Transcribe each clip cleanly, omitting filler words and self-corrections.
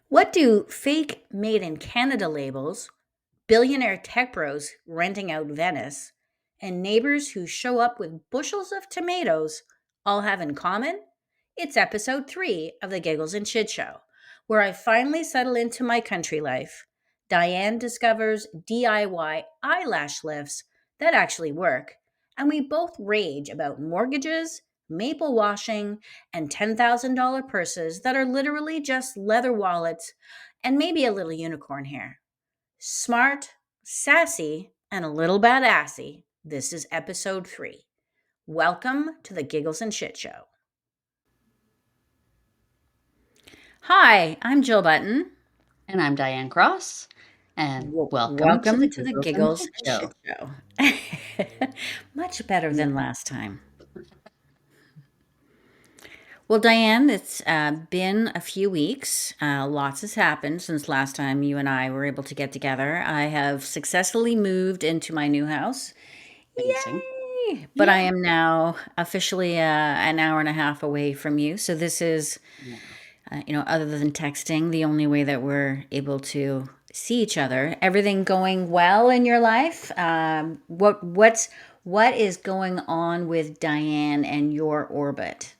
What do fake made in Canada labels, billionaire tech bros renting out Venice, and neighbors who show up with bushels of tomatoes all have in common? It's episode 3 of the Giggles and Shit Show, where I finally settle into my country life. Dianne discovers DIY eyelash lifts that actually work, and we both rage about mortgages, maple washing, and $10,000 purses that are literally just leather wallets and maybe a little unicorn hair. Smart, sassy, and a little bad-assy. This is episode 3. Welcome to the Giggles and Shit Show. Hi, I'm Jill Button. And I'm Diane Cross, and welcome to the Welcome to the Giggles and Giggles Shit and Show. Shit Show. Much better Yeah. than last time. Well, Diane, it's been a few weeks. Lots has happened since last time you and I were able to get together. I have successfully moved into my new house. Amazing. Yay! But I Yeah. am now officially an hour and a half away from you. So this is, Yeah. other than texting, the only way that we're able to see each other. Everything going well in your life? What is going on with Diane and your orbit?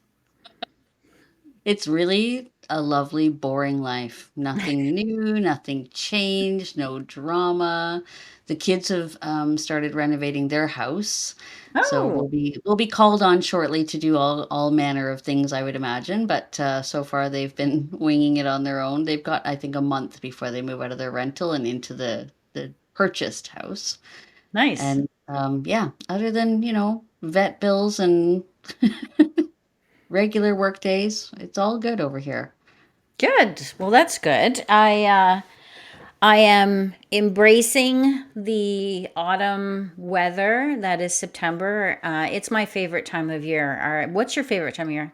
It's really a lovely, boring life. Nothing new, nothing changed, no drama. The kids have started renovating their house, so Oh, we'll be called on shortly to do all manner of things, I would imagine. But so far, they've been winging it on their own. They've got, I think, a month before they move out of their rental and into the purchased house. nice. And yeah, other than, vet bills and regular work days, it's all good over here. Good. Well, that's good. I am embracing the autumn weather. That is September. It's my favorite time of year. All right. What's your favorite time of year?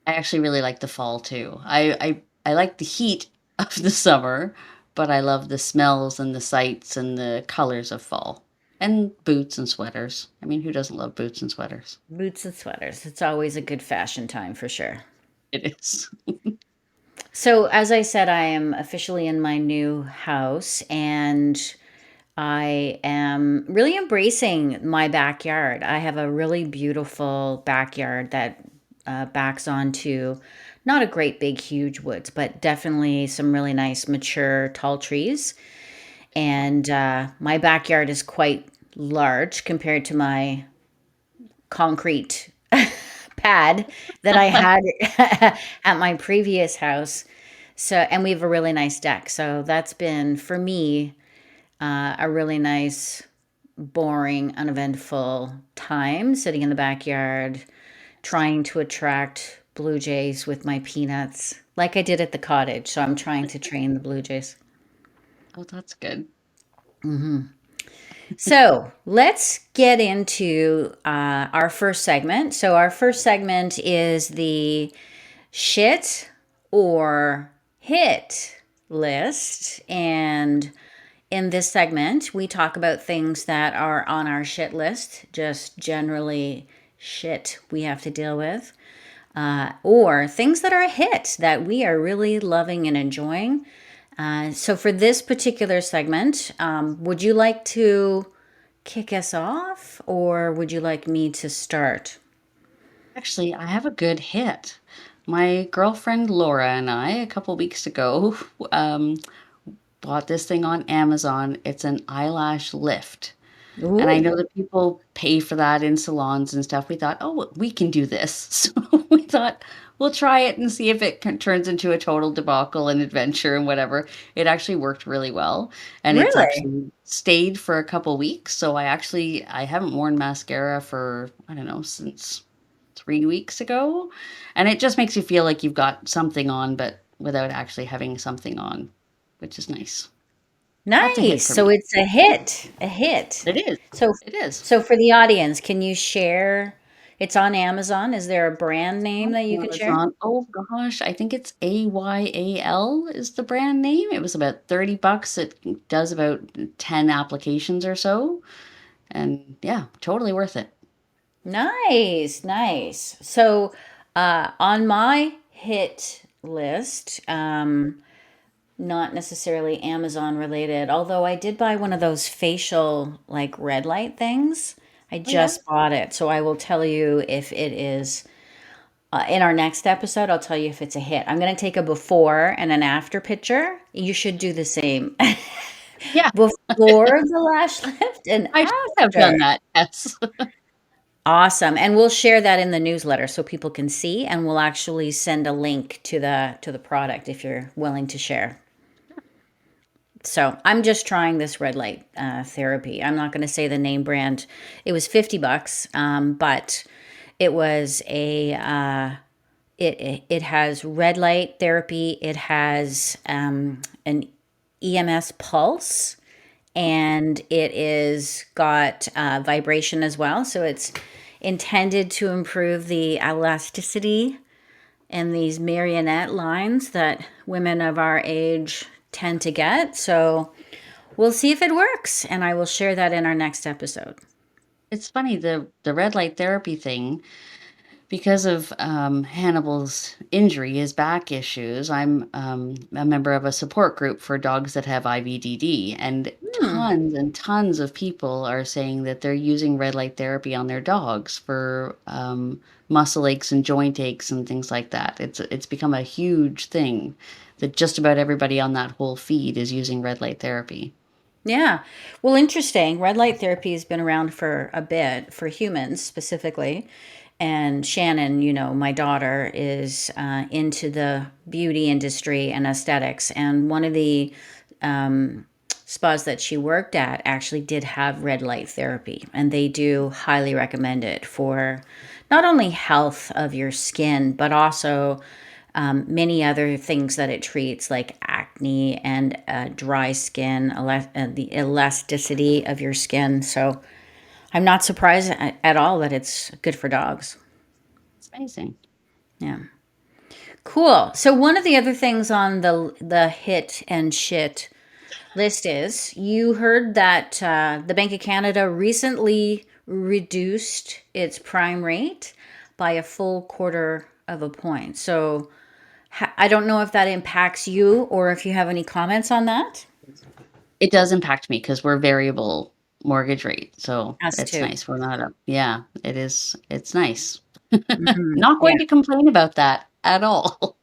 I actually really like the fall too. I like the heat of the summer, but I love the smells and the sights and the colors of fall. And boots and sweaters. I mean, who doesn't love boots and sweaters? Boots and sweaters. It's always a good fashion time for sure. It is. So, as I said, I am officially in my new house and I am really embracing my backyard. I have a really beautiful backyard that backs onto not a great big, huge woods, but definitely some really nice, mature, tall trees. And my backyard is quite large compared to my concrete pad that I had at my previous house. So, and we have a really nice deck. So that's been for me a really nice, boring, uneventful time sitting in the backyard trying to attract blue jays with my peanuts, like I did at the cottage. So I'm trying to train the blue jays. Oh, that's good. So let's get into our first segment. So, our first segment is the shit or hit list. And in this segment, we talk about things that are on our shit list, just generally shit we have to deal with, or things that are a hit that we are really loving and enjoying. So, for this particular segment, would you like to kick us off or would you like me to start? Actually, I have a good hit. My girlfriend Laura and I, a couple weeks ago, um, bought this thing on Amazon. It's an eyelash lift. And I Ooh, know that people pay for that in salons and stuff. We thought, oh, we can do this. So we thought we'll try it and see if it turns into a total debacle and adventure and whatever. It actually worked really well, and it's really? actually stayed for a couple weeks. So I haven't worn mascara for I don't know since 3 weeks ago, and it just makes you feel like you've got something on, but without actually having something on, which is nice. That's a hit Nice. for So me. it's a hit, a hit. It is. So, It is. so for the audience, can you share? It's on Amazon. Is there a brand name On that you can share? Amazon. Oh gosh, I think it's AYAL is the brand name. It was about $30. It does about 10 applications or so. And yeah, totally worth it. Nice, nice. So, on my hit list, not necessarily Amazon related, although I did buy one of those facial like red light things. I Oh yeah. just bought it, so I will tell you if it is in our next episode. I'll tell you if it's a hit. I'm going to take a before and an after picture. You should do the same. Yeah. Before the lash lift and I should have after. done that. Yes. Awesome. And we'll share that in the newsletter so people can see, and we'll actually send a link to the product if you're willing to share. So I'm just trying this red light therapy. I'm not going to say the name brand. It was $50, but it was a it has red light therapy. It has an EMS pulse, and it is got vibration as well. So it's intended to improve the elasticity and these marionette lines that women of our age tend to get. So we'll see if it works, and I will share that in our next episode. It's funny, the red light therapy thing, because of Hannibal's injury, his back issues. I'm a member of a support group for dogs that have IVDD, and Hmm. tons and tons of people are saying that they're using red light therapy on their dogs for muscle aches and joint aches and things like that. It's become a huge thing that just about everybody on that whole feed is using red light therapy. Yeah. Well, interesting. Red light therapy has been around for a bit for humans specifically. And Shannon, my daughter, is into the beauty industry and aesthetics. And one of the spas that she worked at actually did have red light therapy. And they do highly recommend it for not only health of your skin, but also many other things that it treats, like acne and dry skin, the elasticity of your skin. So I'm not surprised at all that it's good for dogs. It's amazing. Yeah. Cool. So one of the other things on the hit and shit list is you heard that the Bank of Canada recently reduced its prime rate by a full quarter of a point. So I don't know if that impacts you or if you have any comments on that. It does impact me because we're variable mortgage rate, so Us it's too. nice. We're not up. Yeah, it is. It's nice. Hmm. Not Yeah. going to complain about that at all.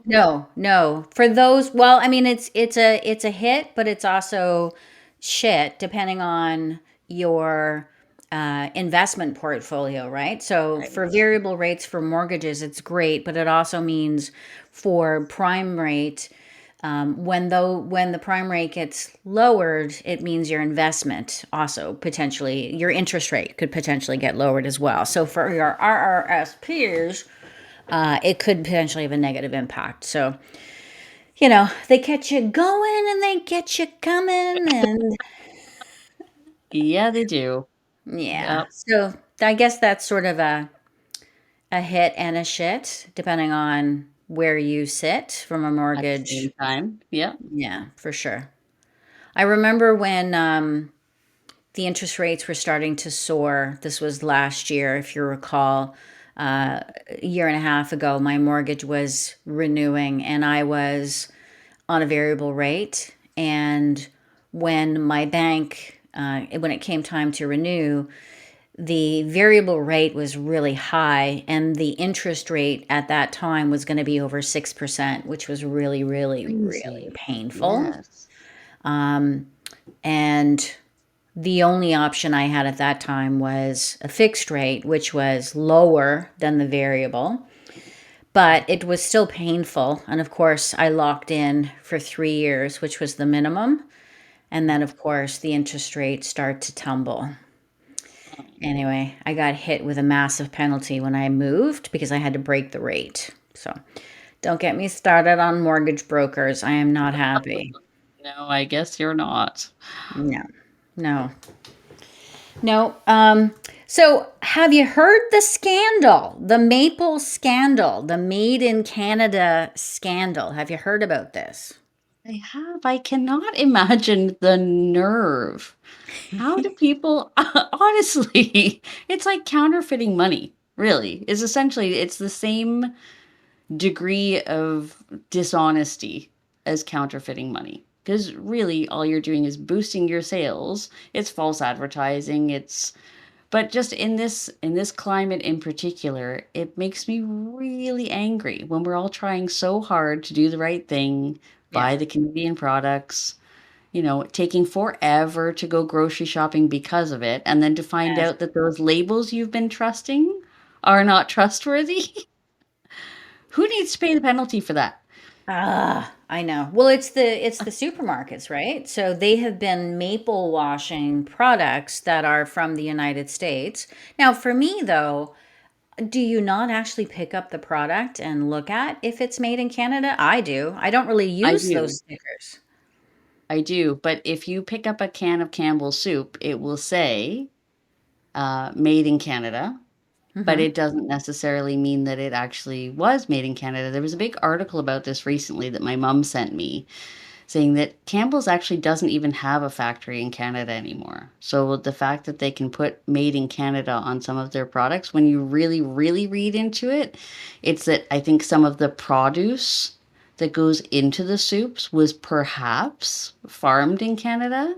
No, no. For those, well, I mean, it's a hit, but it's also shit depending on your investment portfolio, right? So for Right. variable rates for mortgages, it's great, but it also means for prime rate, when the prime rate gets lowered, it means your investment also potentially your interest rate could potentially get lowered as well. So for your RRSPs, it could potentially have a negative impact. So, they get you going and they get you coming. And Yeah, they do. yeah. Yep. So I guess that's sort of a hit and a shit, depending on where you sit from a At the same mortgage. time. Yep. Yeah, for sure. I remember when the interest rates were starting to soar. This was last year, if you recall. A year and a half ago, my mortgage was renewing and I was on a variable rate. And when my bank, when it came time to renew, the variable rate was really high, and the interest rate at that time was going to be over 6%, which was really, really, really Crazy. painful. Yes. And the only option I had at that time was a fixed rate, which was lower than the variable, but it was still painful. And of course, I locked in for 3 years, which was the minimum. And then, of course, the interest rates start to tumble. Anyway, I got hit with a massive penalty when I moved because I had to break the rate. So don't get me started on mortgage brokers. I am not happy. No, I guess you're not. No, no, no. So have you heard the scandal, the maple scandal, the made in Canada scandal? Have you heard about this? I have. I cannot imagine the nerve. How do people honestly, it's like counterfeiting money, really. It's the same degree of dishonesty. as counterfeiting money. Because really, all you're doing is boosting your sales. It's false advertising. But just in this climate in particular, it makes me really angry when we're all trying so hard to do the right thing, Yeah. buy the Canadian products, taking forever to go grocery shopping because of it, and then to find Yes. out that those labels you've been trusting are not trustworthy. Who needs to pay the penalty for that? Ah, I know. Well, it's the supermarkets, right? So they have been maple washing products that are from the United States. Now, for me though, do you not actually pick up the product and look at if it's made in Canada? I do. I don't really I use those do. stickers. I do. But if you pick up a can of Campbell's soup, it will say made in Canada, but Hmm. it doesn't necessarily mean that it actually was made in Canada. There was a big article about this recently that my mom sent me, saying that Campbell's actually doesn't even have a factory in Canada anymore. So the fact that they can put made in Canada on some of their products, when you really, really read into it, it's that I think some of the produce that goes into the soups was perhaps farmed in Canada,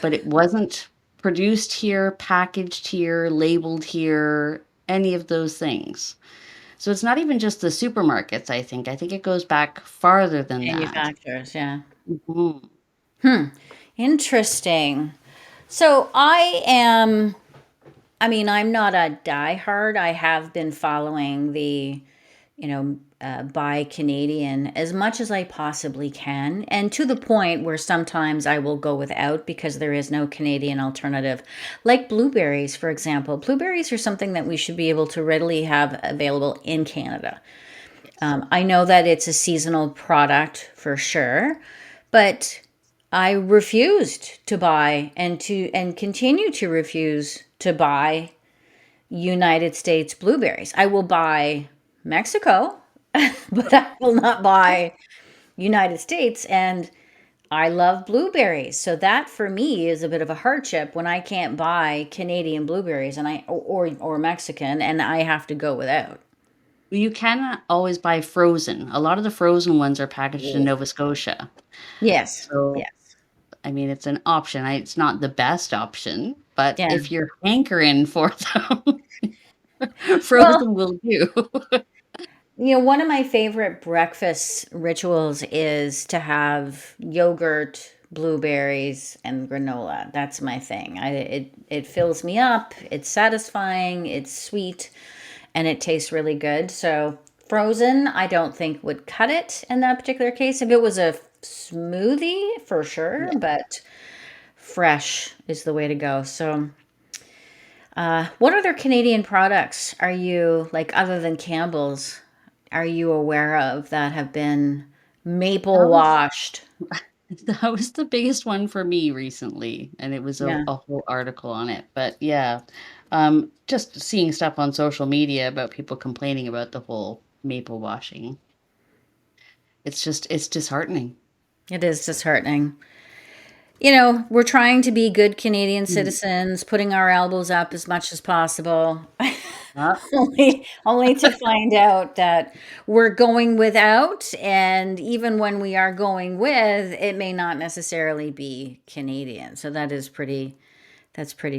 but it wasn't produced here, packaged here, labeled here, any of those things. So it's not even just the supermarkets, I think. I think it goes back farther than that. Manufacturers, yeah. Mhm. Hmm. Interesting. So I mean, I'm not a diehard. I have been following the, buy Canadian as much as I possibly can, and to the point where sometimes I will go without because there is no Canadian alternative. Like blueberries, for example. Blueberries are something that we should be able to readily have available in Canada. Yes. I know that it's a seasonal product for sure, but I refused to buy and continue to refuse to buy United States blueberries. I will buy Mexico, but I will not buy United States. And I love blueberries. So that for me is a bit of a hardship when I can't buy Canadian blueberries and or Mexican and I have to go without. You cannot always buy frozen. A lot of the frozen ones are packaged in Yeah. Nova Scotia. Yes. So, Yes. I mean, it's an option. It's not the best option, but Yeah. if you're hankering for them, Well, frozen will do. one of my favorite breakfast rituals is to have yogurt, blueberries, and granola. That's my thing. It fills me up. It's satisfying. It's sweet, and it tastes really good. So frozen, I don't think would cut it in that particular case. If it was a smoothie, for sure, Yeah. but fresh is the way to go. So. What other Canadian products are you like other than Campbell's? Are you aware of that have been That maple was washed? that was the biggest one for me recently, and it was a, Yeah. a whole article on it. But yeah, just seeing stuff on social media about people complaining about the whole maple washing. It's disheartening. It is disheartening. We're trying to be good Canadian Mhm. citizens, putting our elbows up as much as possible, Uh, only to find out that we're going without, and even when we are going with, it may not necessarily be Canadian. So that's pretty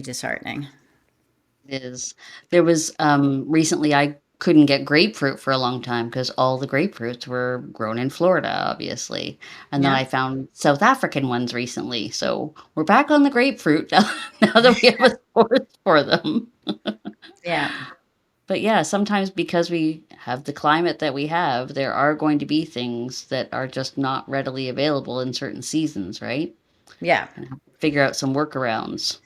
disheartening. is there was recently I couldn't get grapefruit for a long time because all the grapefruits were grown in Florida, obviously. And then Yeah. I found South African ones recently. So we're back on the grapefruit now that we have a source for them. Yeah. But yeah, sometimes because we have the climate that we have, there are going to be things that are just not readily available in certain seasons, right? Yeah. And have to figure out some workarounds.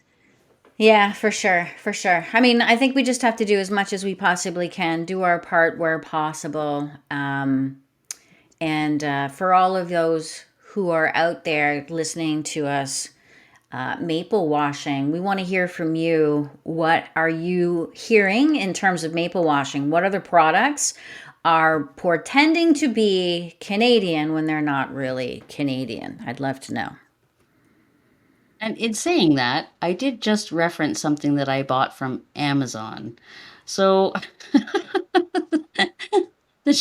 Yeah, for sure. For sure. I mean, I think we just have to do as much as we possibly can, do our part where possible. And for all of those who are out there listening to us, maple washing, we want to hear from you. What are you hearing in terms of maple washing? What other products are pretending to be Canadian when they're not really Canadian? I'd love to know. And in saying that, I did just reference something that I bought from Amazon. So The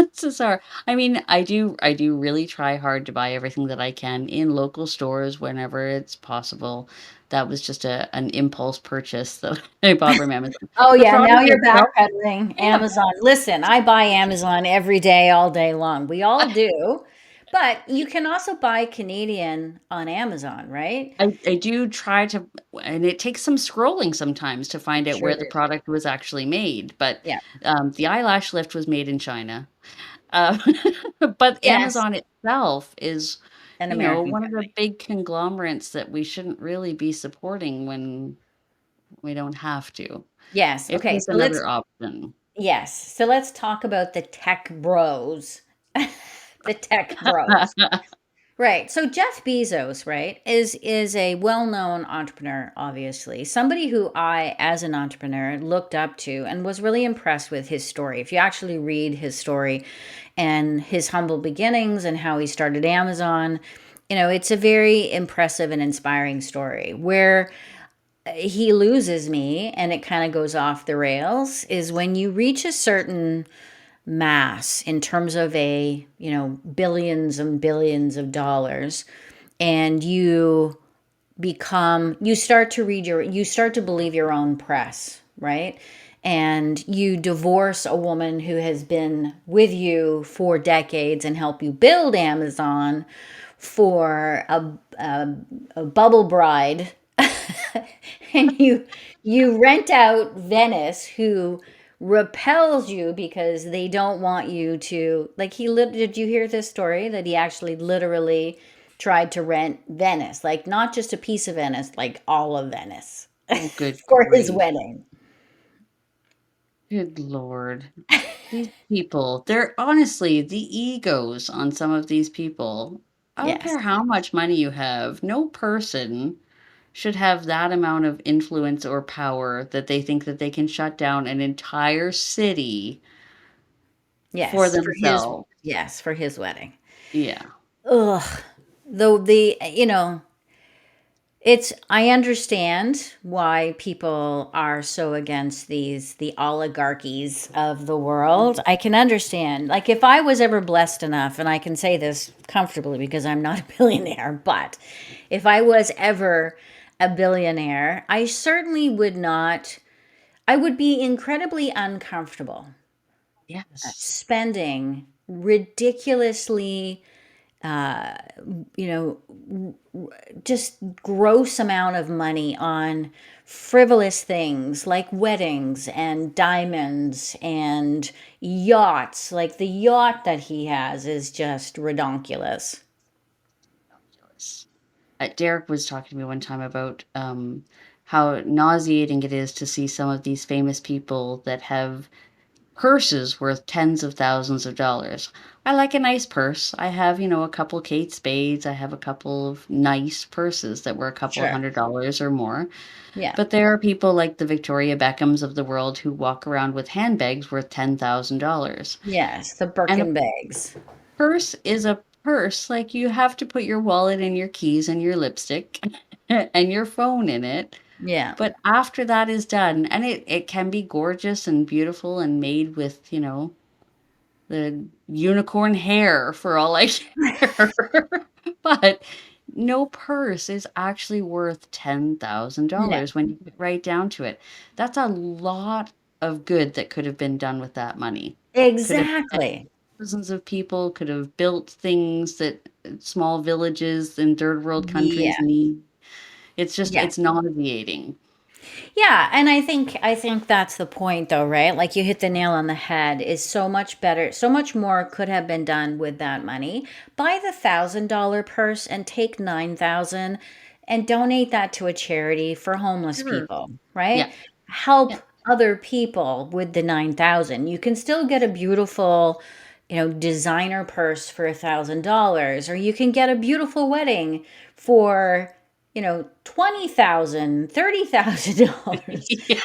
chances are, I mean, I do really try hard to buy everything that I can in local stores whenever it's possible. That was just an impulse purchase that I bought from Amazon. Oh, The yeah, now product you're itself, backpedaling. yeah, Amazon. Listen, I buy Amazon every day, all day long. We all do. But you can also buy Canadian on Amazon, right? I do try to, and it takes some scrolling sometimes to find out Sure where the do. product was actually made, but, Yeah. the eyelash lift was made in China. Uh, but Yes, Amazon itself is, an American one of the company. big conglomerates that we shouldn't really be supporting when we don't have to. Yes. If Okay. there's another option. Yes. So let's talk about the tech bros. The tech bros. Right. So Jeff Bezos, right, is a well-known entrepreneur, obviously. Somebody who I, as an entrepreneur, looked up to and was really impressed with his story. If you actually read his story and his humble beginnings and how he started Amazon, it's a very impressive and inspiring story. Where he loses me and it kind of goes off the rails is when you reach a certain mass in terms of billions and billions of dollars, and you start to believe your own press, right? And you divorce a woman who has been with you for decades and help you build Amazon for a bubble bride. And you rent out Venice, who repels you because they don't want you to, like, did you hear this story that he actually literally tried to rent Venice, like not just a piece of Venice, like all of Venice Oh, good for his grief. wedding. Good Lord. These people, they're honestly, the egos on some of these people. I don't Yes. care how much money you have, no person should have that amount of influence or power that they think that they can shut down an entire city for themselves. For his wedding. Yeah. Ugh. Though I understand why people are so against the oligarchies of the world. I can understand. Like, if I was ever blessed enough, and I can say this comfortably because I'm not a billionaire, but if I was ever a billionaire, I certainly would not, I would be incredibly uncomfortable Yes. spending ridiculously, uh, you know, just gross amount of money on frivolous things like weddings and diamonds and yachts. Like, the yacht that he has is just redonkulous. Ridiculous. Derek was talking to me one time about how nauseating it is to see some of these famous people that have purses worth tens of thousands of dollars. I like a nice purse. I have, a couple Kate Spades. I have a couple of nice purses that were a couple of Sure. $100s or more. Yeah. But there are people like the Victoria Beckhams of the world who walk around with handbags worth $10,000. Yes, the And a Birkin bags. purse is a purse. Like, you have to put your wallet and your keys and your lipstick and your phone in it. Yeah. But after that is done, and it can be gorgeous and beautiful and made with, the unicorn hair for all I care. But no purse is actually worth No. $10,000 when you get right down to it. That's a lot of good that could have been done with that money. Could have fed Exactly. thousands of people, could have built things that small villages in third world Yeah. countries need. It's just, Yeah. it's nauseating. Yeah, and I think that's the point, though, right? Like, you hit the nail on the head. Is so much better, so much more could have been done with that money. Buy the $1,000 purse and take 9,000 and donate that to a charity for homeless Sure. people, right? Yeah. Help Yeah. other people with the 9,000. You can still get a beautiful, designer purse for $1,000, or you can get a beautiful wedding for 20,000, $30,000. Yeah.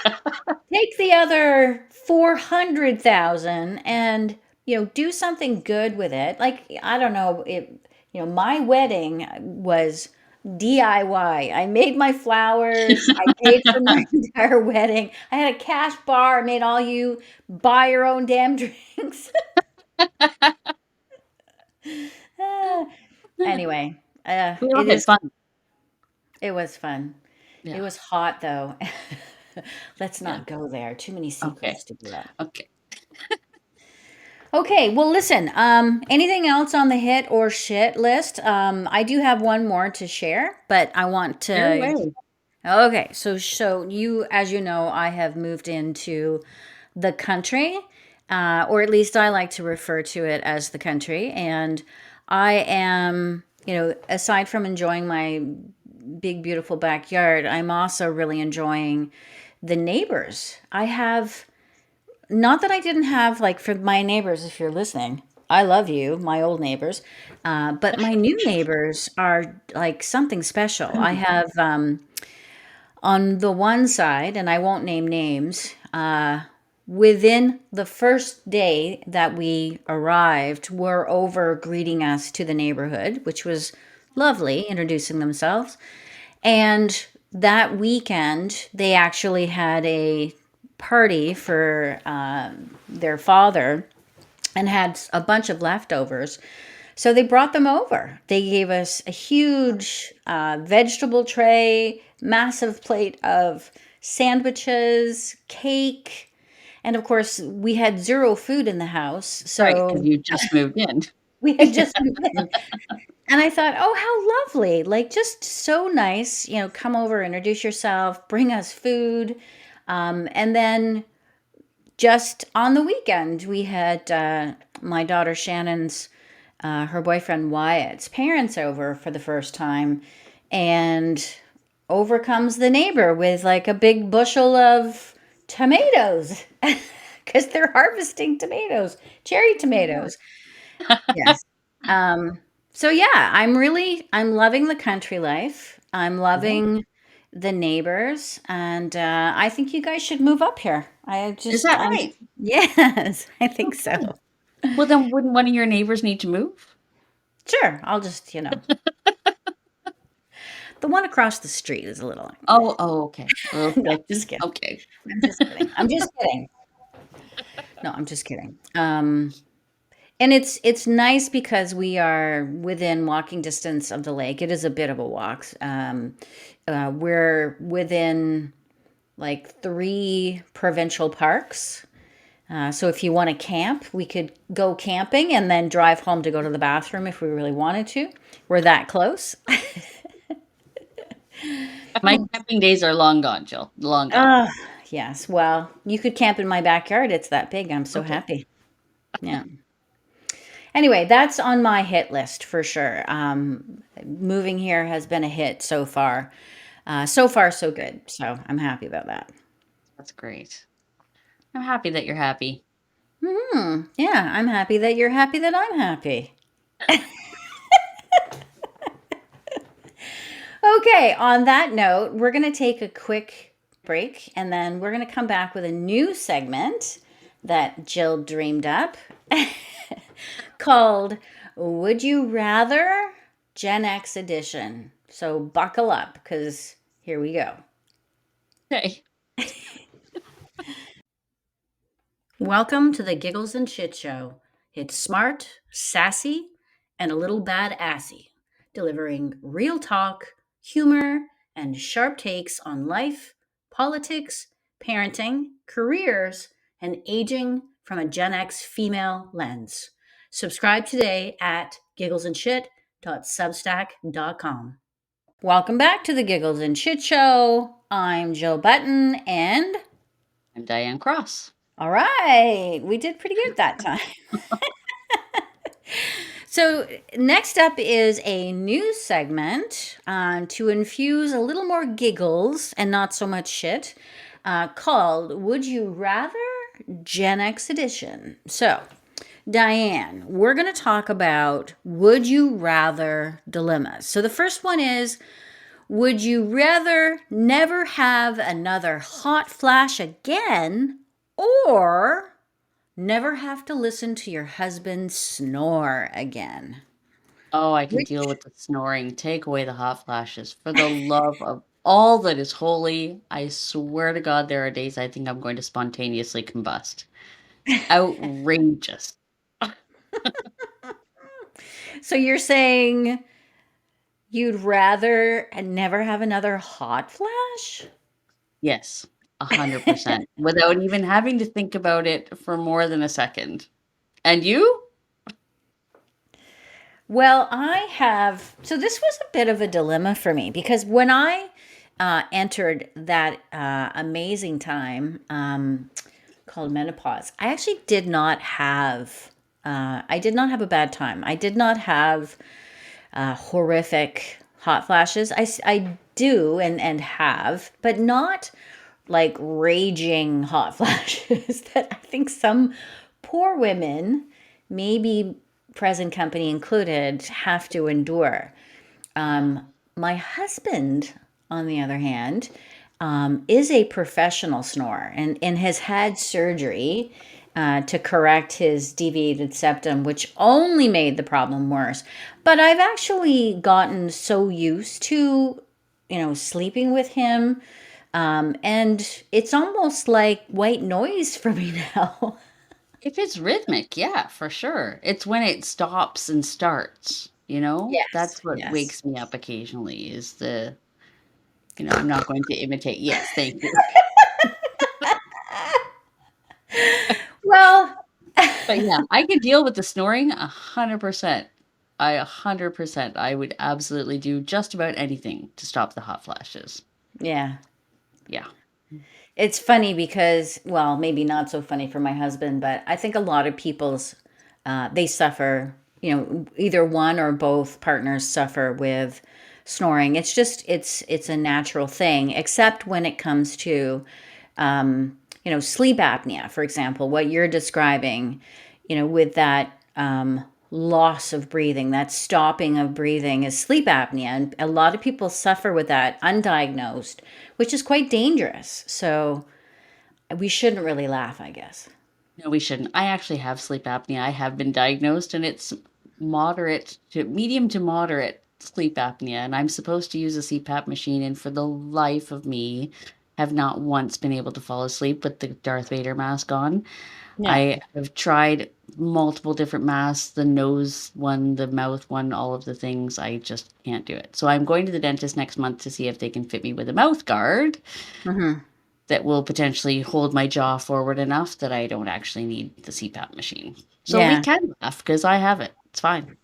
Take the other 400,000 and do something good with it. Like, I don't know, my wedding was DIY. I made my flowers, I paid for my entire wedding. I had a cash bar, I made all you buy your own damn drinks. Ah, anyway, We all it had is. fun. It was fun. It Yeah. was hot though. Let's Yeah. not go there. Too many Okay. secrets to give up. Okay. Okay, well, listen. Anything else on the hit or shit list? I do have one more to share, but I want Your to. way. Okay, so you, as you know, I have moved into the country, or at least I like to refer to it as the country, and I am, aside from enjoying my big, beautiful backyard, I'm also really enjoying the neighbors. I have, not that I didn't have, like, for my neighbors, if you're listening, I love you, my old neighbors, but my new neighbors are like something special. I have, on the one side, and I won't name names, within the first day that we arrived, were over greeting us to the neighborhood, which was lovely, introducing themselves. And that weekend, they actually had a party for their father and had a bunch of leftovers. So they brought them over. They gave us a huge vegetable tray, massive plate of sandwiches, cake, and of course, we had zero food in the house. Right, because So you just moved in. we had just moved in. And I thought, oh, how lovely. Like, just so nice. Come over, introduce yourself, bring us food. And then just on the weekend, we had my daughter Shannon's, her boyfriend Wyatt's parents over for the first time. And over comes the neighbor with like a big bushel of tomatoes because they're harvesting tomatoes, cherry Yeah. tomatoes. Yes. Um, so yeah, I'm loving the country life. I'm Yeah. loving the neighbors, and I think you guys should move up here. Is that I'm right? yes, I think so. Okay. Well, then wouldn't one of your neighbors need to move? Sure, I'll just, the one across the street is a little. Oh, okay. A little No, I'm just sketchy. kidding. Okay. I'm just kidding. I'm just kidding. No, I'm just kidding. And it's nice because we are within walking distance of the lake. It is a bit of a walk. We're within like three provincial parks. So if you want to camp, we could go camping and then drive home to go to the bathroom if we really wanted to. We're that close. My camping days are long gone, Jill. Long gone. Oh, yes. Well, you could camp in my backyard. It's that big. I'm so Okay. happy. Yeah. Anyway, that's on my hit list for sure. Moving here has been a hit so far. So far, so good. So I'm happy about that. That's great. I'm happy that you're happy. Yeah, I'm happy that you're happy that I'm happy. Okay, on that note, we're going to take a quick break and then we're going to come back with a new segment that Jill dreamed up called Would You Rather Gen X Edition. So buckle up because here we go. Okay. Welcome to the Giggles and Shit Show. It's smart, sassy, and a little bad-assy, delivering real talk, humor, and sharp takes on life, politics, parenting, careers, and aging from a Gen X female lens. Subscribe today at gigglesandshit.substack.com. Welcome back to the Giggles and Shit Show. I'm Jill Button, and I'm Diane Cross. all right, we did pretty good that time. So, next up is a new segment to infuse a little more giggles and not so much shit called Would You Rather Gen X Edition. So, Diane, we're going to talk about would you rather dilemmas. So, the first one is would you rather never have another hot flash again or never have to listen to your husband snore again? Oh, I can deal Which with the snoring. Take away the hot flashes. For the love of all that is holy, I swear to God, there are days I think I'm going to spontaneously combust. Outrageous. So you're saying you'd rather never have another hot flash? Yes, 100%, without even having to think about it for more than a second. And you? Well, I have. So this was a bit of a dilemma for me because when I entered that amazing time called menopause, I actually did not have. I did not have a bad time. I did not have horrific hot flashes. I do and have, but not like raging hot flashes that I think some poor women, maybe present company included, have to endure. My husband, on the other hand, is a professional snorer and has had surgery to correct his deviated septum, which only made the problem worse. But I've actually gotten so used to, sleeping with him, and it's almost like white noise for me now. If it's rhythmic, yeah, for sure. It's when it stops and starts, you know? Yes, That's what yes. wakes me up occasionally is I'm not going to imitate. Yes, thank you. Well, But yeah, I can deal with the snoring 100%. 100%. I would absolutely do just about anything to stop the hot flashes. yeah. Yeah. It's funny because, well, maybe not so funny for my husband, but I think a lot of people's they suffer. Either one or both partners suffer with snoring. It's a natural thing, except when it comes to sleep apnea, for example, what you're describing, with that loss of breathing, that stopping of breathing is sleep apnea. And a lot of people suffer with that undiagnosed, which is quite dangerous. So we shouldn't really laugh, I guess. No, we shouldn't. I actually have sleep apnea. I have been diagnosed and it's moderate to medium to moderate sleep apnea. And I'm supposed to use a CPAP machine. And for the life of me, have not once been able to fall asleep with the Darth Vader mask on. Yeah. I have tried multiple different masks, the nose one, the mouth one, all of the things. I just can't do it. So I'm going to the dentist next month to see if they can fit me with a mouth guard Hmm. that will potentially hold my jaw forward enough that I don't actually need the CPAP machine. So we Yeah. can laugh because I have it. It's fine.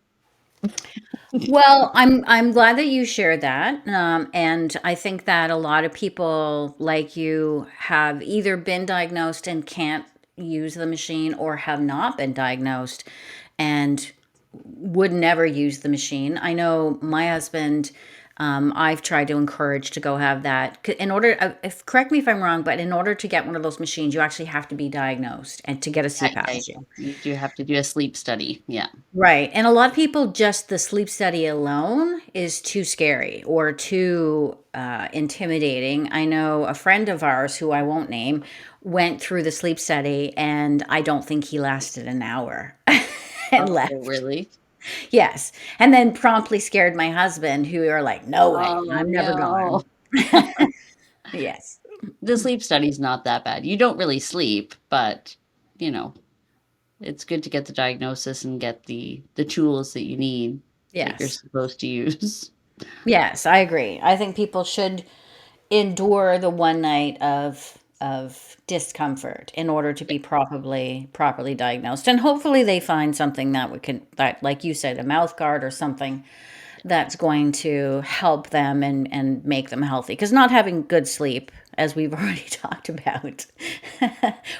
Well, I'm glad that you shared that, and I think that a lot of people like you have either been diagnosed and can't use the machine, or have not been diagnosed and would never use the machine. I know my husband, I've tried to encourage to go have that. In order, if correct me if I'm wrong, but in order to get one of those machines, you actually have to be diagnosed and to get a CPAP Yeah, machine. you do have to do a sleep study. Yeah. Right. And a lot of people, just the sleep study alone is too scary or too intimidating. I know a friend of ours, who I won't name, went through the sleep study, and I don't think he lasted an hour and Oh, left. really? Yes. And then promptly scared my husband, who are like, no way, Oh, I'm never no. going. Yes. The sleep study's not that bad. You don't really sleep, but you know, it's good to get the diagnosis and get the tools that you need that you're Yes. supposed to use. Yes, I agree. I think people should endure the one night of discomfort in order to be properly diagnosed, and hopefully they find something that we can, that, like you said, a mouth guard or something that's going to help them and make them healthy, because not having good sleep, as we've already talked about,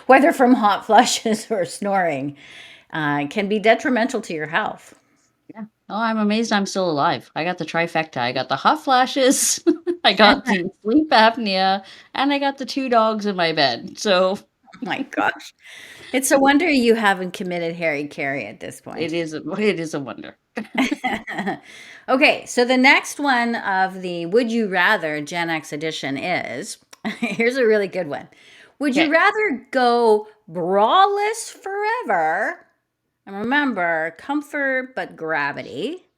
whether from hot flushes or snoring, can be detrimental to your health. Yeah. Oh, I'm amazed I'm still alive. I got the trifecta. I got the hot flashes, I got the sleep apnea, and I got the two dogs in my bed. So Oh my gosh, it's a wonder you haven't committed Harry Carey at this point. it is a wonder. Okay, so the next one of the Would You Rather Gen X edition is, here's a really good one. Would you Okay. rather go braless forever, and remember, comfort but gravity,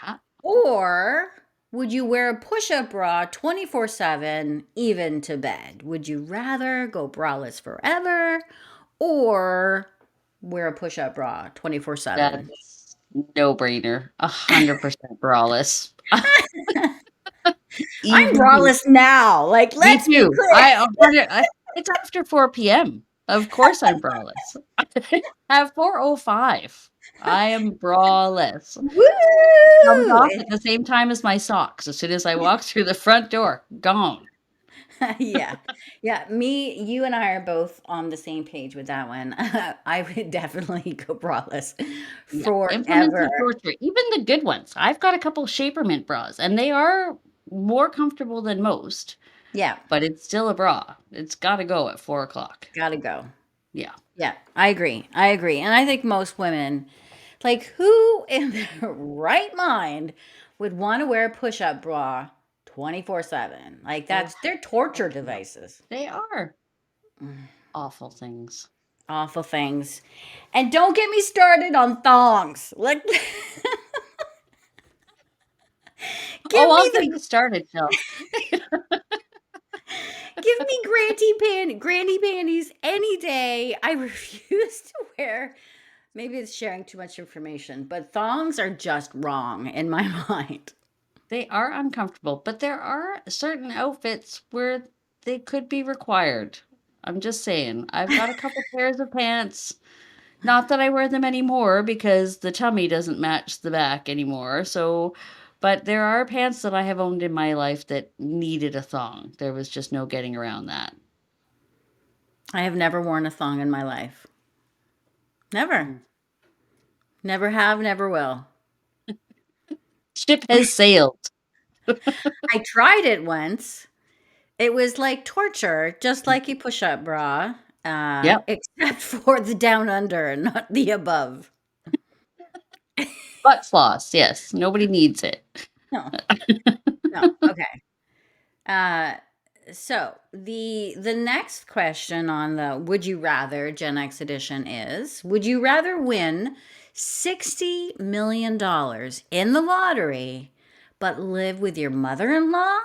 Yeah. or would you wear a push up bra 24/7, even to bed? Would you rather go braless forever, or wear a push-up bra 24/7. That's no brainer. 100% braless. I'm Easy. braless now. Like, Me let's be too. clear. It's after 4 p.m. Of course I'm braless. At 4:05, I am braless. Comes Woo! off at the same time as my socks. As soon as I walk through the front door, gone. Yeah. Yeah, you and I are both on the same page with that one. I would definitely go braless Yeah, implements forever. of torture, even the good ones. I've got a couple Shaper Mint bras, and they are more comfortable than most, Yeah, but it's still a bra. It's gotta go at 4 o'clock. gotta go. Yeah. Yeah, I agree. I agree. And I think most women, like, who in their right mind would want to wear a push-up bra 24/7? Like, Oh, they're torture heck no. devices. They are awful things. Awful things. And don't get me started on thongs. Like, give Oh, me I'll get the you started, Phil. give me granny panties any day. I refuse to wear. Maybe it's sharing too much information, but thongs are just wrong in my mind. They are uncomfortable, but there are certain outfits where they could be required. I'm just saying. I've got a couple pairs of pants. Not that I wear them anymore because the tummy doesn't match the back anymore. So, but there are pants that I have owned in my life that needed a thong. There was just no getting around that. I have never worn a thong in my life. Never. Mm. Never have, never will. Ship has sailed. I tried it once. It was like torture, just like a push-up bra, Yep. except for the down under, not the above. Butt floss. Yes. Nobody needs it. No, no. Okay. Uh, so the next question on the Would You Rather Gen X edition is: Would you rather win $60 million in the lottery, but live with your mother-in-law,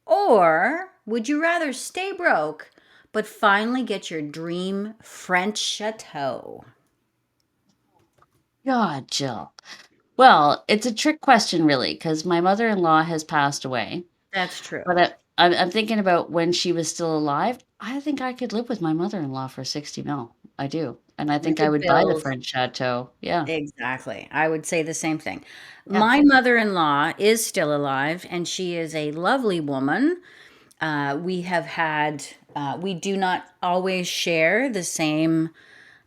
or would you rather stay broke but finally get your dream French chateau? God, Jill. Well, it's a trick question, really, because my mother-in-law has passed away. That's true. But I'm thinking about when she was still alive. I think I could live with my mother-in-law for 60 mil. I do. And I We think I could would buy the build. French chateau. Yeah. Exactly. I would say the same thing. Yeah. My mother-in-law is still alive, and she is a lovely woman. We have had, we do not always share the same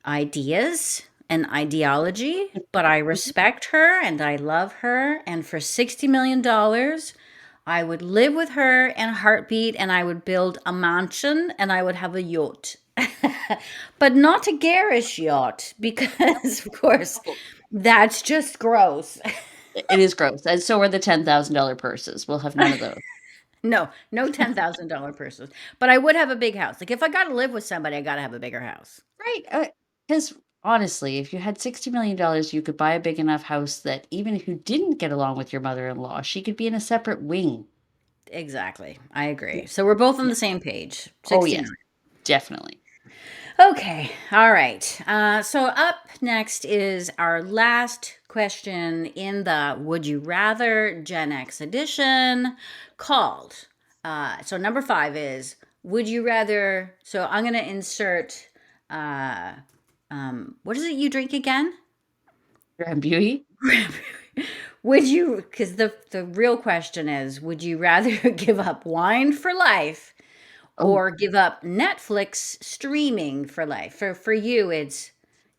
ideas and ideology, but I Mhm. respect her and I love her. And for $60 million, I would live with her in a heartbeat and I would build a mansion and I would have a yacht. But not a garish yacht because, of course, Oh, that's just gross. it is gross. And so are the $10,000 purses. We'll have none of those. No, no $10,000 purses. But I would have a big house. Like if I got to live with somebody, I got to have a bigger house. Right. Because honestly, if you had $60 million, you could buy a big enough house that even if you didn't get along with your mother-in-law, she could be in a separate wing. Exactly. I Yeah. agree. So we're both on Yeah. the same page. Oh, 69. yes, definitely. Okay. All right. So up next is our last question in the Would You Rather Gen X edition called. So number 5 is Would you rather? So I'm going to insert. Uh, what is it you drink again? Grand Beauty. Would you? Because the real question is, would you rather give up wine for life Oh, or give up Netflix streaming for life? For you, it's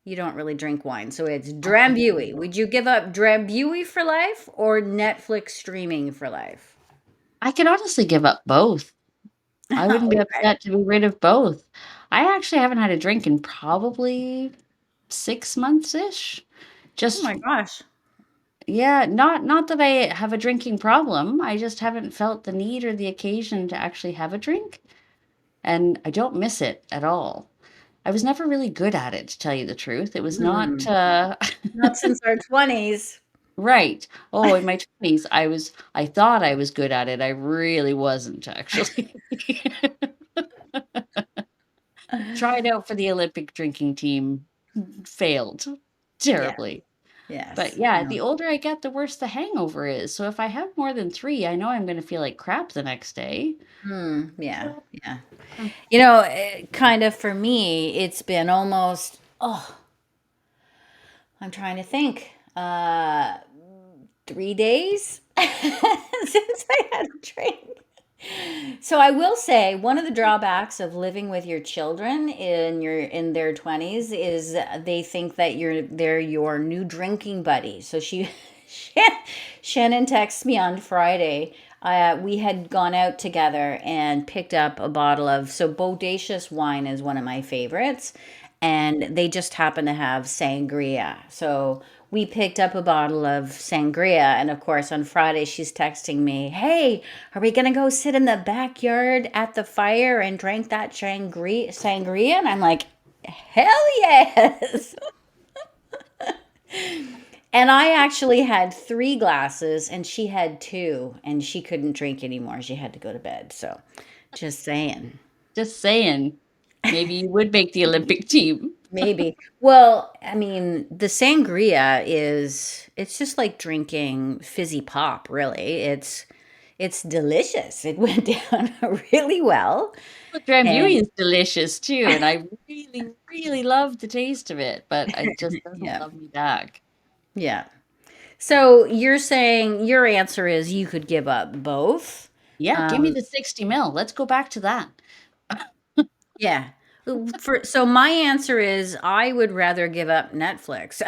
you don't really drink wine, so it's Drambuie. Would you give up Drambuie for life or Netflix streaming for life? I could honestly give up both. I wouldn't be Okay. upset to be rid of both. I actually haven't had a drink in probably 6 months-ish. Oh Just my gosh. yeah, not that I have a drinking problem, I just haven't felt the need or the occasion to actually have a drink, and I don't miss it at all. I was never really good at it, to tell you the truth. It was not, Hmm. Not since our 20s. right. Oh, in my 20s, I thought I was good at it, I really wasn't, actually. Tried out for the Olympic drinking team. failed Yeah. terribly. But Yes. yeah, No. the older I get, the worse the hangover is. So if I have more than 3, I know I'm gonna feel like crap the next day. Yeah. So, Yeah. uh, Kind of for me, it's been almost, oh, I'm trying to think, 3 days since I had a drink. So I will say one of the drawbacks of living with your children in their 20s is they think that they're your new drinking buddy. So Shannon texts me on Friday. We had gone out together and picked up a bottle of, so Bodacious wine is one of my favorites, and they just happen to have sangria. So we picked up a bottle of sangria, and of course on Friday she's texting me, "Hey, are we gonna go sit in the backyard at the fire and drink that sangria?" And I'm like, "Hell yes!" And I actually had 3 glasses, and she had two, and she couldn't drink anymore. She had to go to bed. So, just saying. just saying, maybe you would make the Olympic team. Maybe. Well, I mean, the sangria it's just like drinking fizzy pop, really. It's delicious. It went down really well. The Drambuie And is delicious too, and I really, really love the taste of it, but it just doesn't yeah. love me back. Yeah. So you're saying your answer is you could give up both? Yeah, give me Um, the 60 mil. Let's go back to that. yeah. So my answer is I would rather give up Netflix,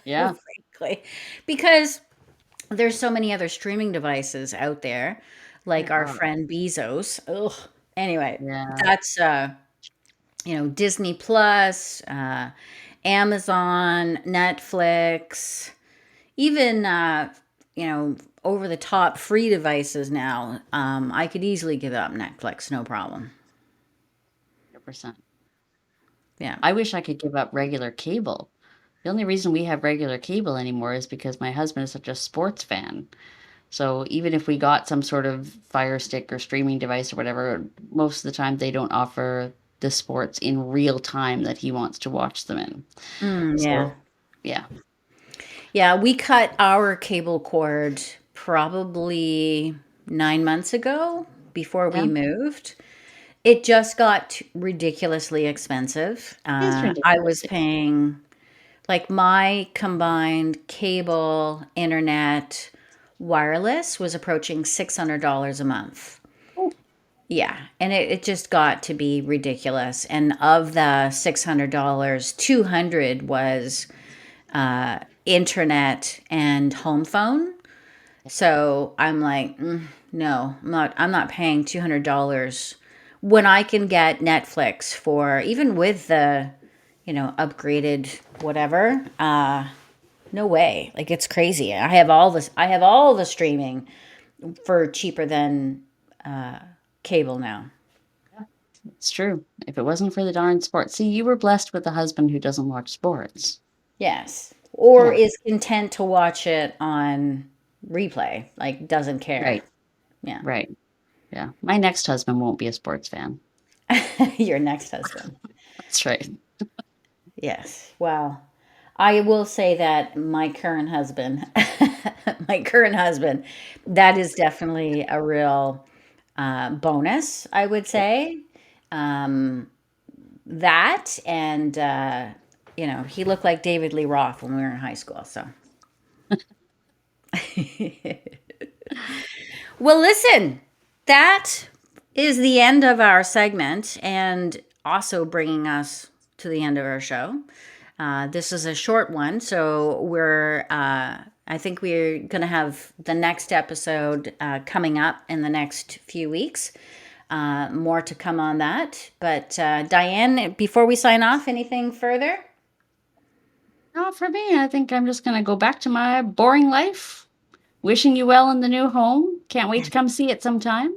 Yeah, frankly, because there's so many other streaming devices out there, like there our are. friend Bezos. Ugh. Anyway, Yeah, that's Disney Plus, Amazon, Netflix, even over the top free devices now. I could easily give up Netflix, no problem. 100%. Yeah. I wish I could give up regular cable. The only reason we have regular cable anymore is because my husband is such a sports fan. So even if we got some sort of Fire Stick or streaming device or whatever, most of the time they don't offer the sports in real time that he wants to watch them in. Yeah. So yeah, Yeah, we cut our cable cord probably 9 months ago before yeah, we moved. It just got ridiculously expensive. it's I ridiculous. was paying, like, my combined cable, internet, wireless was approaching $600 a month. Oh, Yeah, and it just got to be ridiculous. And of the $600, 200 was internet and home phone. So I'm like, no, I'm not paying $200 when I can get Netflix for, even with the, upgraded whatever. No way. Like, it's crazy. I have all the streaming for cheaper than cable now. it's true. If it wasn't for the darn sports, see, you were blessed with a husband who doesn't watch sports. Yes. Or Yeah, is content to watch it on replay, like doesn't care. right, Yeah. right. Yeah, my next husband won't be a sports fan. Your next husband. That's right. Yes. Wow. I will say that my current husband, that is definitely a real bonus, I would say. Um, that and, he looked like David Lee Roth when we were in high school. So, well, listen, that is the end of our segment and also bringing us to the end of our show. This is a short one, so I think we're going to have the next episode coming up in the next few weeks. More to come on that. But Diane, before we sign off, anything further? Not for me. I think I'm just gonna go back to my boring life. Wishing you well in the new home. Can't wait to come see it sometime.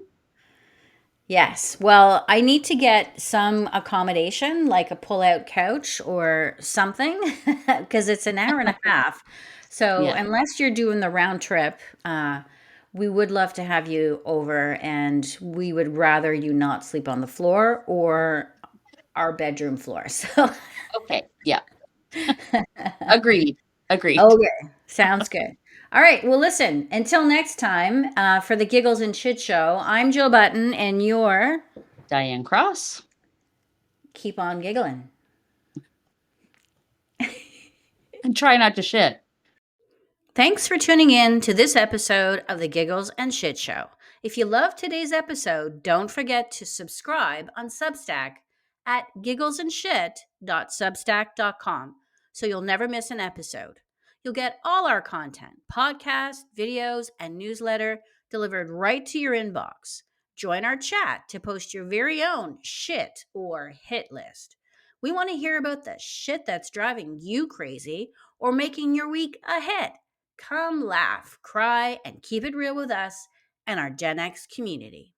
Yes. Well, I need to get some accommodation, like a pull-out couch or something, because it's an hour and a half. So Yeah. unless you're doing the round trip, we would love to have you over, and we would rather you not sleep on the floor or our bedroom floor. So Okay. Yeah. Agreed. Agreed. Okay, sounds good. All right, well, listen, until next time, for the Giggles and Shit Show, I'm Jill Button, and you're Diane Cross. keep on giggling. And try not to shit. Thanks for tuning in to this episode of the Giggles and Shit Show. If you loved today's episode, don't forget to subscribe on Substack at gigglesandshit.substack.com so you'll never miss an episode. You'll get all our content, podcasts, videos, and newsletter delivered right to your inbox. Join our chat to post your very own shit or hit list. We want to hear about the shit that's driving you crazy or making your week a hit. Come laugh, cry, and keep it real with us and our Gen X community.